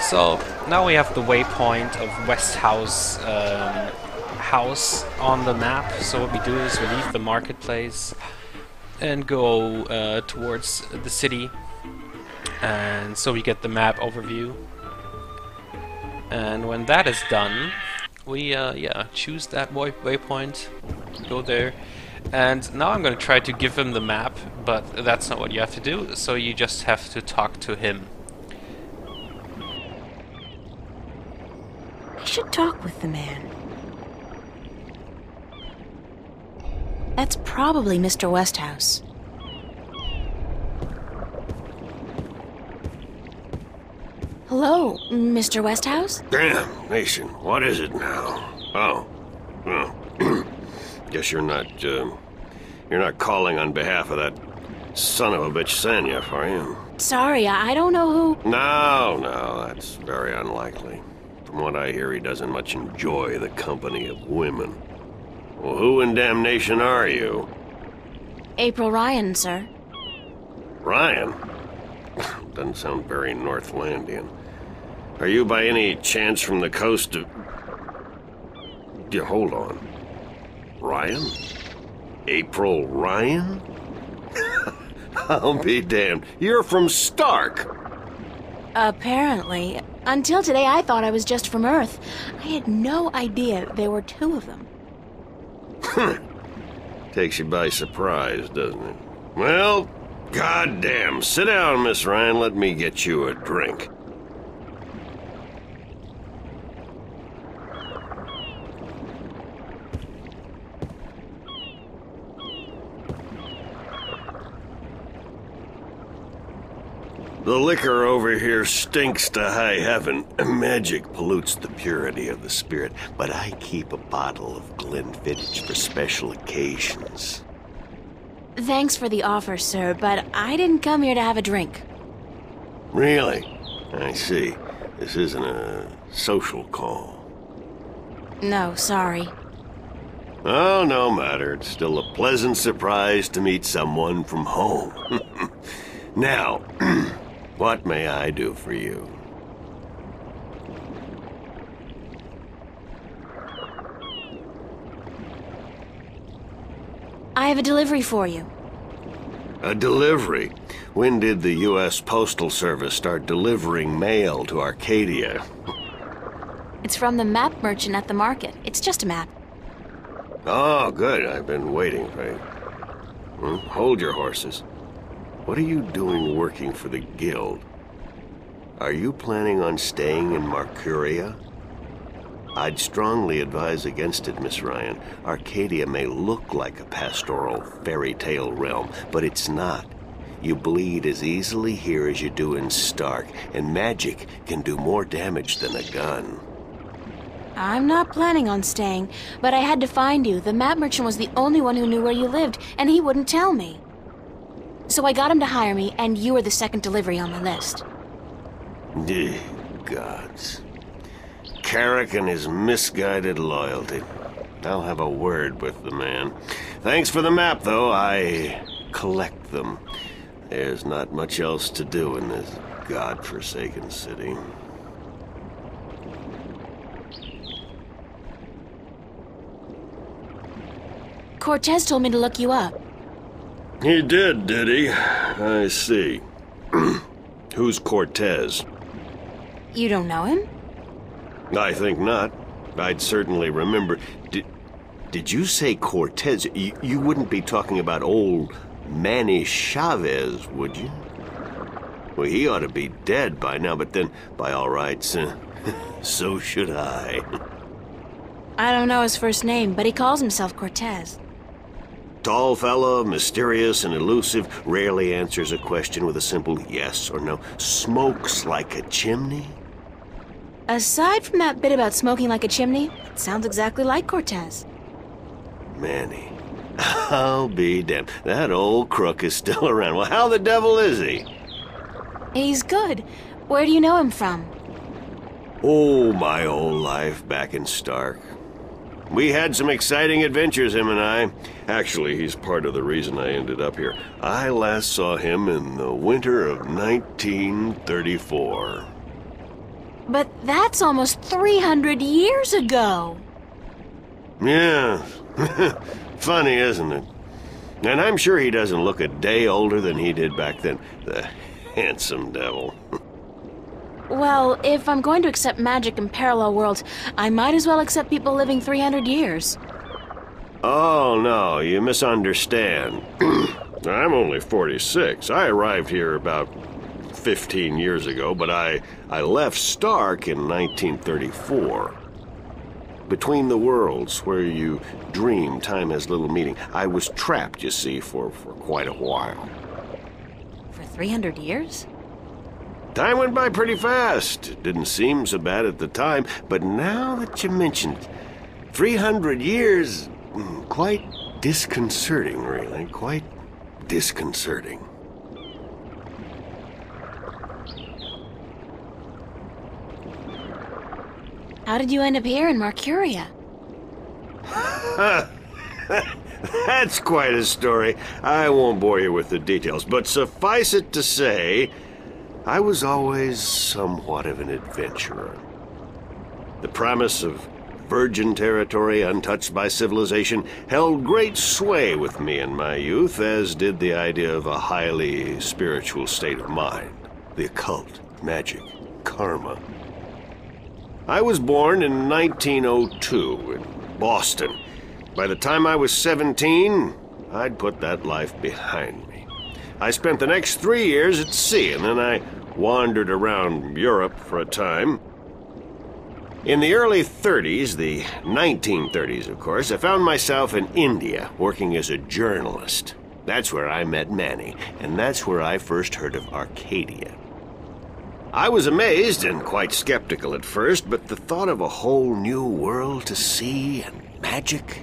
So now we have the waypoint of West House house on the map. So what we do is we leave the marketplace and go towards the city, and so we get the map overview. And when that is done, we choose that waypoint, go there. And now I'm going to try to give him the map, but that's not what you have to do, so you just have to talk to him. I should talk with the man. That's probably Mr. Westhouse. Hello, Mr. Westhouse? Damn, Nation, what is it now? Oh, well, guess you're not calling on behalf of that son of a bitch Sanyef, are you? Sorry, I don't know who... No, that's very unlikely. From what I hear, he doesn't much enjoy the company of women. Well, who in damnation are you? April Ryan, sir. Ryan? Doesn't sound very Northlandian. Are you by any chance from the coast of... Yeah, hold on. Ryan? April Ryan? I'll be damned. You're from Stark! Apparently. Until today, I thought I was just from Earth. I had no idea there were two of them. Takes you by surprise, doesn't it? Well, goddamn. Sit down, Miss Ryan. Let me get you a drink. The liquor over here stinks to high heaven. Magic pollutes the purity of the spirit, but I keep a bottle of Glenfiddich for special occasions. Thanks for the offer, sir, but I didn't come here to have a drink. Really? I see. This isn't a social call. No, sorry. Oh, no matter. It's still a pleasant surprise to meet someone from home. Now, what may I do for you? I have a delivery for you. A delivery? When did the U.S. Postal Service start delivering mail to Arcadia? It's from the map merchant at the market. It's just a map. Oh, good. I've been waiting for you. Hold your horses. What are you doing working for the Guild? Are you planning on staying in Marcuria? I'd strongly advise against it, Miss Ryan. Arcadia may look like a pastoral fairy tale realm, but it's not. You bleed as easily here as you do in Stark, and magic can do more damage than a gun. I'm not planning on staying, but I had to find you. The map merchant was the only one who knew where you lived, and he wouldn't tell me. So I got him to hire me, and you were the second delivery on the list. Gods. Carrick and his misguided loyalty. I'll have a word with the man. Thanks for the map, though. I collect them. There's not much else to do in this godforsaken city. Cortez told me to look you up. He did he? I see. Who's Cortez? You don't know him? I think not. I'd certainly remember. Did you say Cortez? You wouldn't be talking about old Manny Chavez, would you? Well, he ought to be dead by now, but then, by all rights, so should I. I don't know his first name, but he calls himself Cortez. Tall fella, mysterious and elusive, rarely answers a question with a simple yes or no. Smokes like a chimney? Aside from that bit about smoking like a chimney, it sounds exactly like Cortez. Manny. I'll be damned. That old crook is still around. Well, how the devil is he? He's good. Where do you know him from? Oh, my whole life back in Stark. We had some exciting adventures, him and I. Actually, he's part of the reason I ended up here. I last saw him in the winter of 1934. But that's almost 300 years ago. Yeah. Funny, isn't it? And I'm sure he doesn't look a day older than he did back then. The handsome devil. Well, if I'm going to accept magic in parallel worlds, I might as well accept people living 300 years. Oh, no, you misunderstand. I'm only 46. I arrived here about 15 years ago, but I left Stark in 1934. Between the worlds, where you dream time has little meaning, I was trapped, you see, for quite a while. For 300 years? Time went by pretty fast. It didn't seem so bad at the time, but now that you mention it, 300 years, quite disconcerting, really. Quite disconcerting. How did you end up here in Marcuria? That's quite a story. I won't bore you with the details, but suffice it to say, I was always somewhat of an adventurer. The promise of virgin territory untouched by civilization held great sway with me in my youth, as did the idea of a highly spiritual state of mind. The occult, magic, karma. I was born in 1902 in Boston. By the time I was 17, I'd put that life behind me. I spent the next 3 years at sea, and then I wandered around Europe for a time. In the early 30s, the 1930s, of course, I found myself in India working as a journalist. That's where I met Manny, and that's where I first heard of Arcadia. I was amazed and quite skeptical at first, but the thought of a whole new world to see and magic...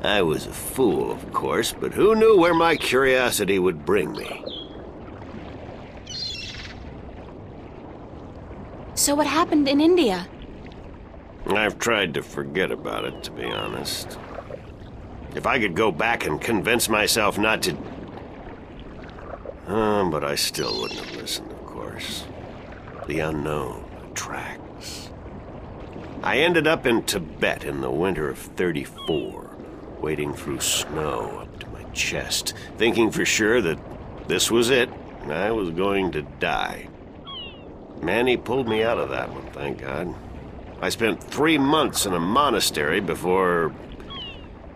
I was a fool, of course, but who knew where my curiosity would bring me? So what happened in India? I've tried to forget about it, to be honest. If I could go back and convince myself not to... but I still wouldn't have listened, of course. The unknown attracts. I ended up in Tibet in the winter of '34, wading through snow up to my chest, thinking for sure that this was it, and I was going to die. Manny pulled me out of that one, thank God. I spent 3 months in a monastery before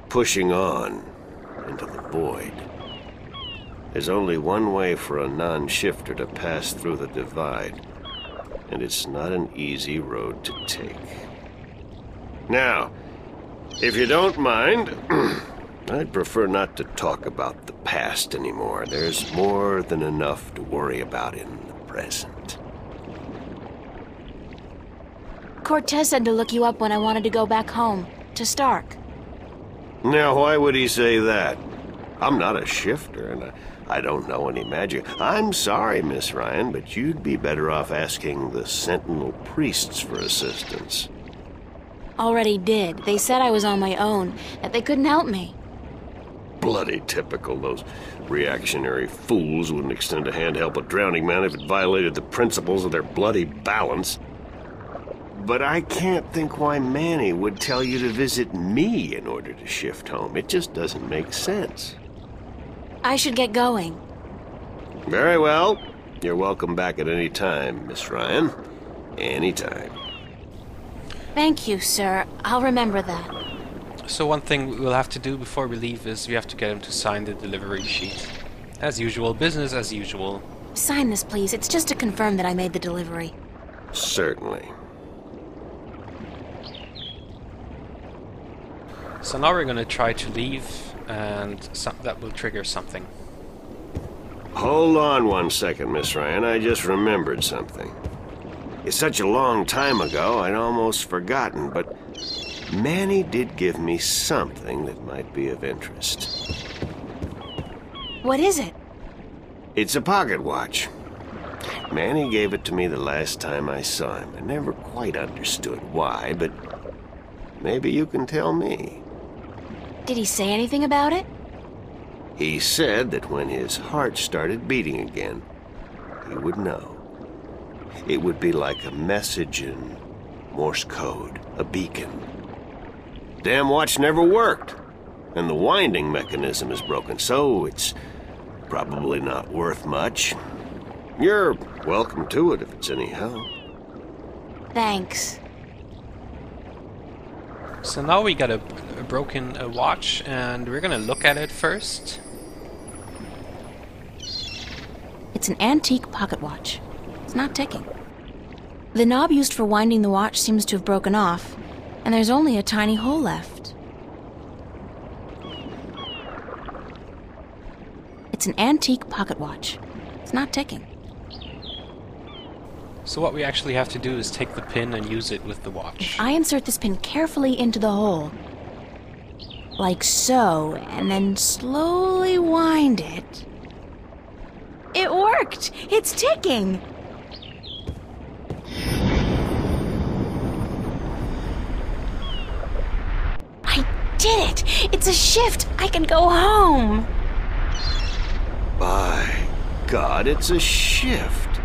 pushing on into the void. There's only one way for a non-shifter to pass through the divide, and it's not an easy road to take. Now, if you don't mind, I'd prefer not to talk about the past anymore. There's more than enough to worry about in the present. Cortez said to look you up when I wanted to go back home, to Stark. Now, why would he say that? I'm not a shifter, and I don't know any magic. I'm sorry, Miss Ryan, but you'd be better off asking the Sentinel priests for assistance. Already did. They said I was on my own, that they couldn't help me. Bloody typical. Those reactionary fools wouldn't extend a hand to help a drowning man if it violated the principles of their bloody balance. But I can't think why Manny would tell you to visit me in order to shift home. It just doesn't make sense. I should get going. Very well. You're welcome back at any time, Miss Ryan. Any time. Thank you, sir. I'll remember that. So one thing we'll have to do before we leave is we have to get him to sign the delivery sheet. As usual, business as usual. Sign this, please. It's just to confirm that I made the delivery. Certainly. So now we're going to try to leave, and that will trigger something. Hold on 1 second, Miss Ryan. I just remembered something. It's such a long time ago, I'd almost forgotten, but Manny did give me something that might be of interest. What is it? It's a pocket watch. Manny gave it to me the last time I saw him. I never quite understood why, but maybe you can tell me. Did he say anything about it? He said that when his heart started beating again, he would know. It would be like a message in Morse code, a beacon. Damn watch never worked, and the winding mechanism is broken, so it's probably not worth much. You're welcome to it if it's any help. Thanks. So now we got a broken watch, and we're gonna look at it first. It's an antique pocket watch. It's not ticking. The knob used for winding the watch seems to have broken off, and there's only a tiny hole left. It's an antique pocket watch. It's not ticking. So what we actually have to do is take the pin and use it with the watch. I insert this pin carefully into the hole, like so, and then slowly wind it. It worked! It's ticking! I did it! It's a shift! I can go home! By God, it's a shift.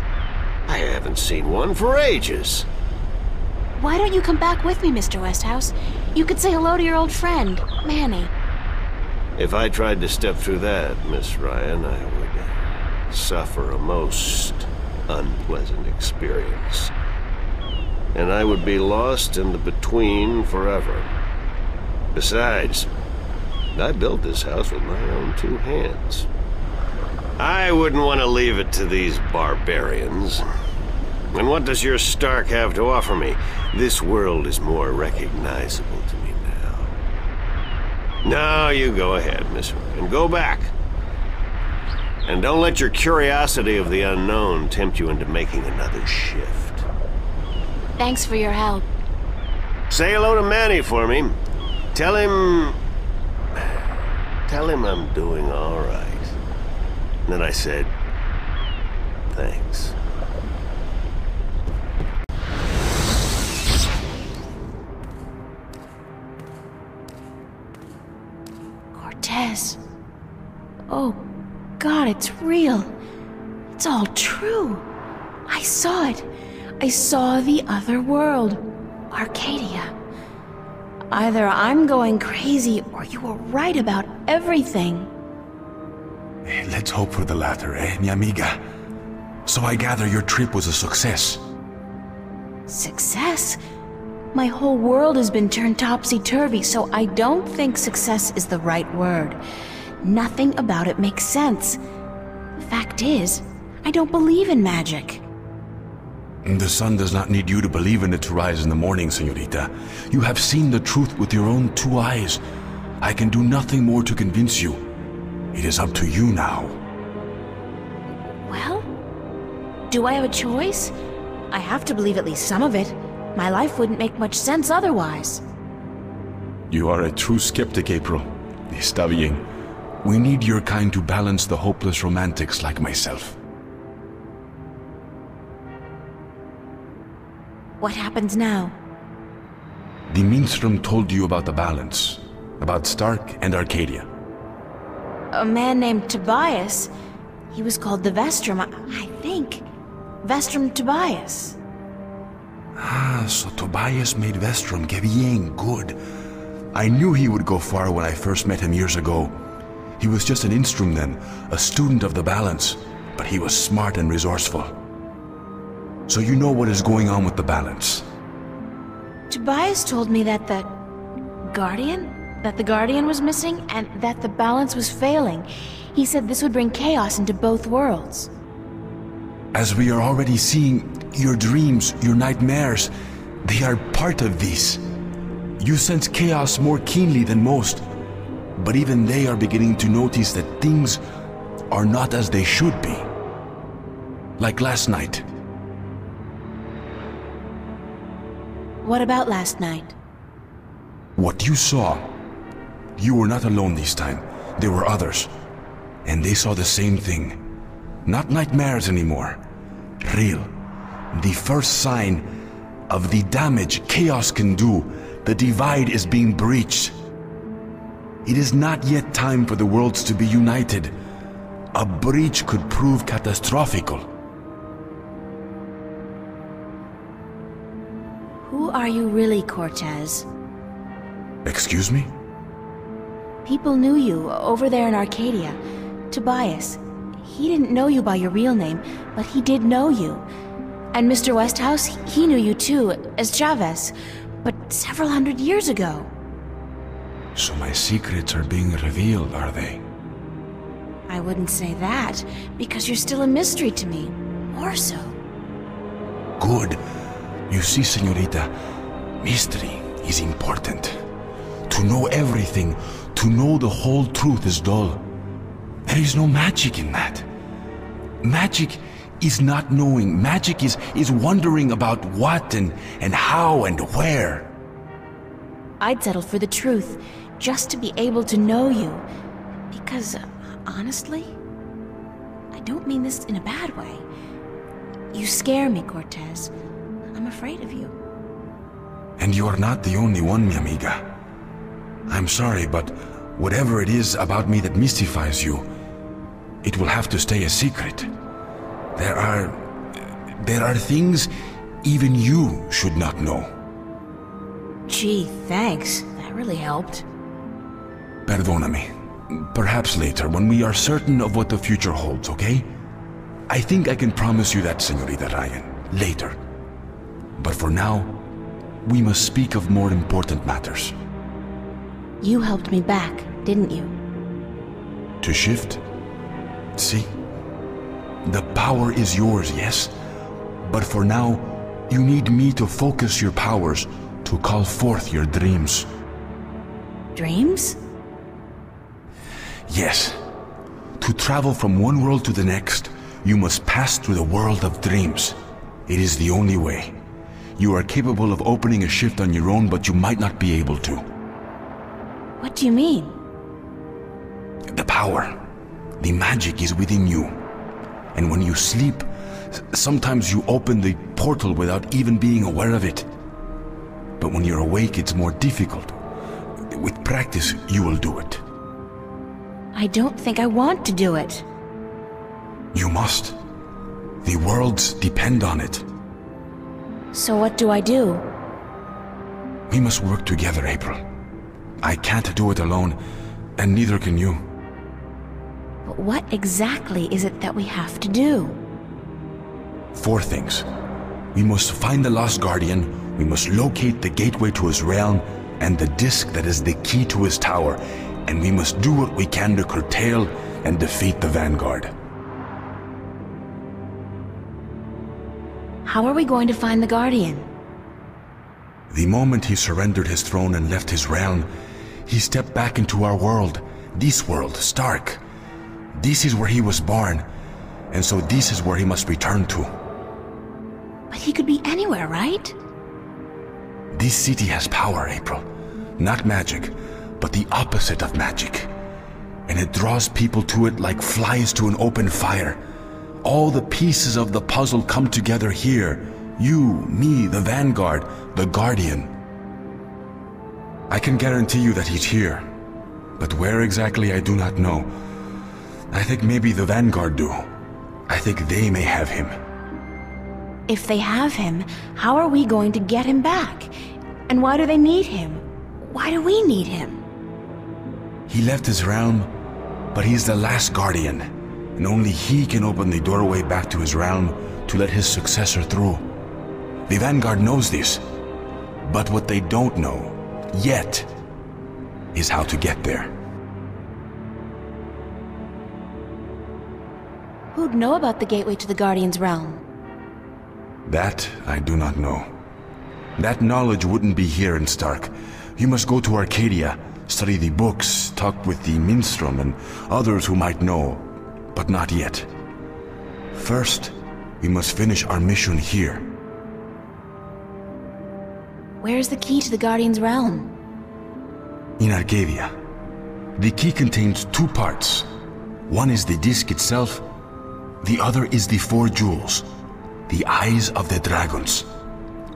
I haven't seen one for ages. Why don't you come back with me, Mr. Westhouse? You could say hello to your old friend, Manny. If I tried to step through that, Miss Ryan, I would suffer a most unpleasant experience. And I would be lost in the between forever. Besides, I built this house with my own two hands. I wouldn't want to leave it to these barbarians. And what does your Stark have to offer me? This world is more recognizable to me now. Now you go ahead, Miss Ryan. Go back. And don't let your curiosity of the unknown tempt you into making another shift. Thanks for your help. Say hello to Manny for me. Tell him I'm doing all right. And then I said, thanks. Cortez. Oh, God, it's real. It's all true. I saw it. I saw the other world. Arcadia. Either I'm going crazy or you were right about everything. Let's hope for the latter, mi amiga? So I gather your trip was a success. Success? My whole world has been turned topsy-turvy, so I don't think success is the right word. Nothing about it makes sense. The fact is, I don't believe in magic. The sun does not need you to believe in it to rise in the morning, señorita. You have seen the truth with your own two eyes. I can do nothing more to convince you. It is up to you now. Well, do I have a choice? I have to believe at least some of it. My life wouldn't make much sense otherwise. You are a true skeptic, April. Está bien. We need your kind to balance the hopeless romantics like myself. What happens now? The Minstrom told you about the balance, about Stark and Arcadia. A man named Tobias. He was called the Vestrum, I think. Vestrum Tobias. Ah, so Tobias made Vestrum. Que bien, good. I knew he would go far when I first met him years ago. He was just an instrument then, a student of the balance, but he was smart and resourceful. So you know what is going on with the balance. Tobias told me that the Guardian was missing and that the balance was failing. He said this would bring chaos into both worlds. As we are already seeing, your dreams, your nightmares, they are part of these. You sense chaos more keenly than most, but even they are beginning to notice that things are not as they should be. Like last night. What about last night? What you saw, you were not alone this time. There were others. And they saw the same thing. Not nightmares anymore. Real. The first sign of the damage chaos can do. The divide is being breached. It is not yet time for the worlds to be united. A breach could prove catastrophical. Who are you really, Cortez? Excuse me? People knew you over there in Arcadia. Tobias. He didn't know you by your real name, but he did know you. And Mr. Westhouse, he knew you too, as Chavez, but several hundred years ago. So my secrets are being revealed, are they? I wouldn't say that, because you're still a mystery to me. More so. Good. You see, señorita, mystery is important. To know everything, to know the whole truth is dull. There is no magic in that. Magic is not knowing. Magic is wondering about what and how and where. I'd settle for the truth, just to be able to know you. Because, honestly, I don't mean this in a bad way. You scare me, Cortez. I'm afraid of you. And you are not the only one, mi amiga. I'm sorry, but whatever it is about me that mystifies you, it will have to stay a secret. There are things even you should not know. Gee, thanks. That really helped. Perdóname. Perhaps later, when we are certain of what the future holds, okay? I think I can promise you that, Señorita Ryan. Later. But for now, we must speak of more important matters. You helped me back, didn't you? To shift? See? The power is yours, yes? But for now, you need me to focus your powers to call forth your dreams. Dreams? Yes. To travel from one world to the next, you must pass through the world of dreams. It is the only way. You are capable of opening a shift on your own, but you might not be able to. What do you mean? The power, the magic is within you. And when you sleep, sometimes you open the portal without even being aware of it. But when you're awake, it's more difficult. With practice, you will do it. I don't think I want to do it. You must. The worlds depend on it. So what do I do? We must work together, April. I can't do it alone, and neither can you. But what exactly is it that we have to do? 4 things. We must find the Lost Guardian, we must locate the gateway to his realm, and the disc that is the key to his tower, and we must do what we can to curtail and defeat the Vanguard. How are we going to find the Guardian? The moment he surrendered his throne and left his realm, he stepped back into our world, this world, Stark. This is where he was born, and so this is where he must return to. But he could be anywhere, right? This city has power, April. Not magic, but the opposite of magic. And it draws people to it like flies to an open fire. All the pieces of the puzzle come together here. You, me, the Vanguard, the Guardian. I can guarantee you that he's here. But where exactly I do not know. I think maybe the Vanguard do. I think they may have him. If they have him, how are we going to get him back? And why do they need him? Why do we need him? He left his realm, but he's the last Guardian. And only he can open the doorway back to his realm to let his successor through. The Vanguard knows this. But what they don't know, yet, is how to get there. Who'd know about the gateway to the Guardian's realm? That I do not know. That knowledge wouldn't be here in Stark. You must go to Arcadia, study the books, talk with the Minstrom and others who might know, but not yet. First, we must finish our mission here. Where's the key to the Guardian's realm? In Arcadia. The key contains 2 parts. One is the disc itself, the other is the 4 jewels, the eyes of the dragons.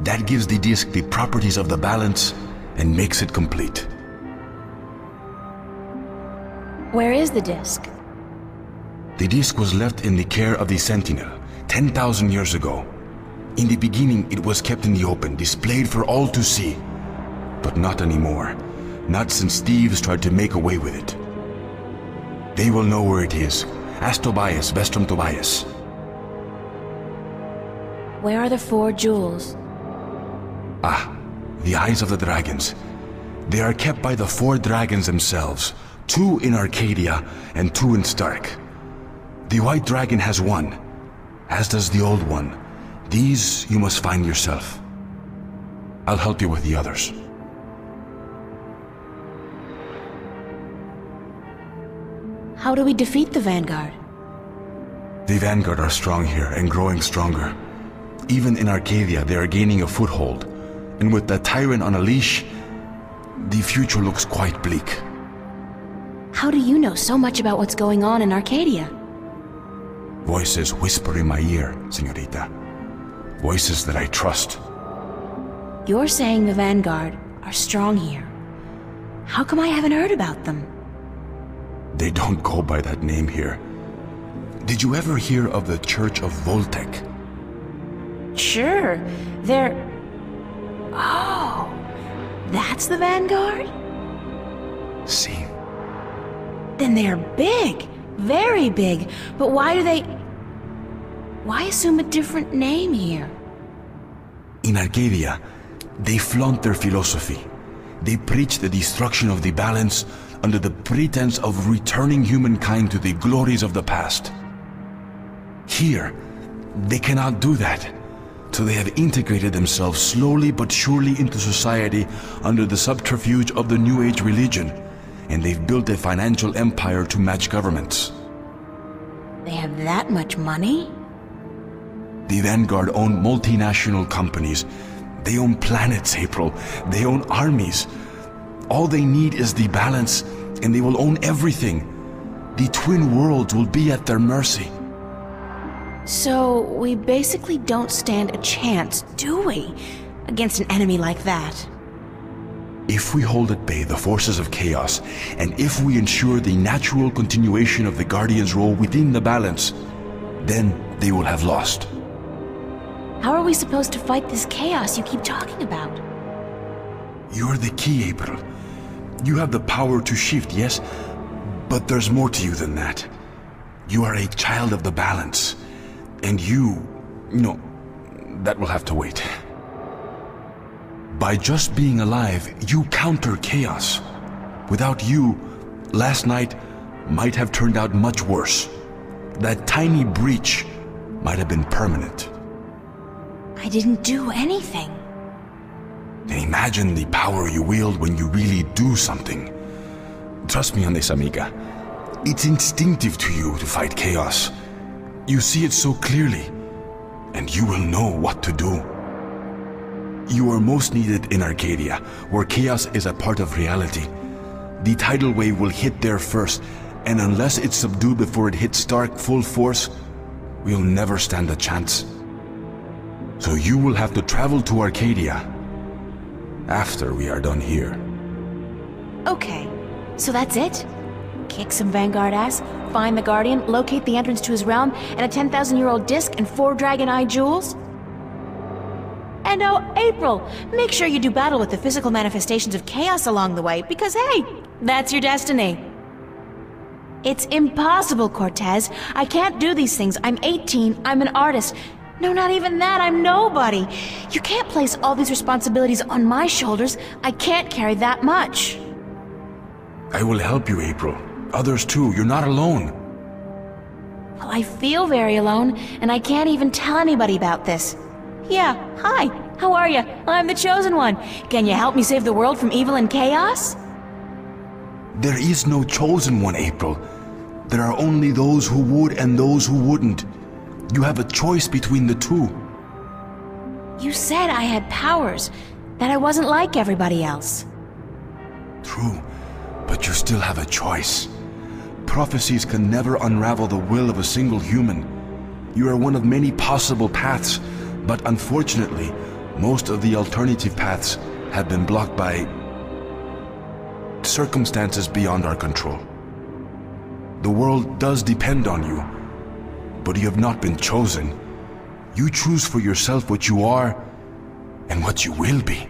That gives the disc the properties of the balance and makes it complete. Where is the disc? The disc was left in the care of the Sentinel 10,000 years ago. In the beginning, it was kept in the open, displayed for all to see. But not anymore. Not since thieves tried to make away with it. They will know where it is. Ask Tobias, Vestrum Tobias. Where are the 4 jewels? Ah, the eyes of the dragons. They are kept by the 4 dragons themselves. 2 in Arcadia and 2 in Stark. The white dragon has 1, as does the old one. These you must find yourself. I'll help you with the others. How do we defeat the Vanguard? The Vanguard are strong here and growing stronger. Even in Arcadia, they are gaining a foothold. And with the Tyrant on a leash, the future looks quite bleak. How do you know so much about what's going on in Arcadia? Voices whisper in my ear, señorita. Voices that I trust. You're saying the Vanguard are strong here. How come I haven't heard about them? They don't go by that name here. Did you ever hear of the Church of Voltec? Sure, they're... Oh, that's the Vanguard? See. Then they're big, very big. But why do they... Why assume a different name here? In Arcadia, they flaunt their philosophy. They preach the destruction of the balance under the pretense of returning humankind to the glories of the past. Here, they cannot do that. So they have integrated themselves slowly but surely into society under the subterfuge of the New Age religion, and they've built a financial empire to match governments. They have that much money? The Vanguard own multinational companies. They own planets, April. They own armies. All they need is the balance, and they will own everything. The twin worlds will be at their mercy. So, we basically don't stand a chance, do we? Against an enemy like that. If we hold at bay the forces of chaos, and if we ensure the natural continuation of the Guardian's role within the balance, then they will have lost. How are we supposed to fight this chaos you keep talking about? You're the key, April. You have the power to shift, yes? But there's more to you than that. You are a child of the balance. And no, that will have to wait. By just being alive, you counter chaos. Without you, last night might have turned out much worse. That tiny breach might have been permanent. I didn't do anything. Then imagine the power you wield when you really do something. Trust me on this, amiga. It's instinctive to you to fight chaos. You see it so clearly, and you will know what to do. You are most needed in Arcadia, where chaos is a part of reality. The tidal wave will hit there first, and unless it's subdued before it hits Stark full force, we'll never stand a chance. So you will have to travel to Arcadia after we are done here. Okay, so that's it? Kick some Vanguard ass, find the Guardian, locate the entrance to his realm, and a 10,000-year-old disc and 4 Dragon Eye jewels? And oh, April, make sure you do battle with the physical manifestations of chaos along the way, because hey, that's your destiny. It's impossible, Cortez. I can't do these things. I'm 18, I'm an artist. No, not even that, I'm nobody. You can't place all these responsibilities on my shoulders. I can't carry that much. I will help you, April. Others too, you're not alone. Well, I feel very alone, and I can't even tell anybody about this. Yeah, hi, how are you? I'm the Chosen One. Can you help me save the world from evil and chaos? There is no Chosen One, April. There are only those who would and those who wouldn't. You have a choice between the two. You said I had powers, that I wasn't like everybody else. True, but you still have a choice. Prophecies can never unravel the will of a single human. You are one of many possible paths, but unfortunately, most of the alternative paths have been blocked by circumstances beyond our control. The world does depend on you, but you have not been chosen. You choose for yourself what you are and what you will be.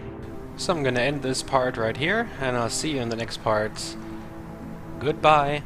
So I'm gonna end this part right here, and I'll see you in the next part. Goodbye.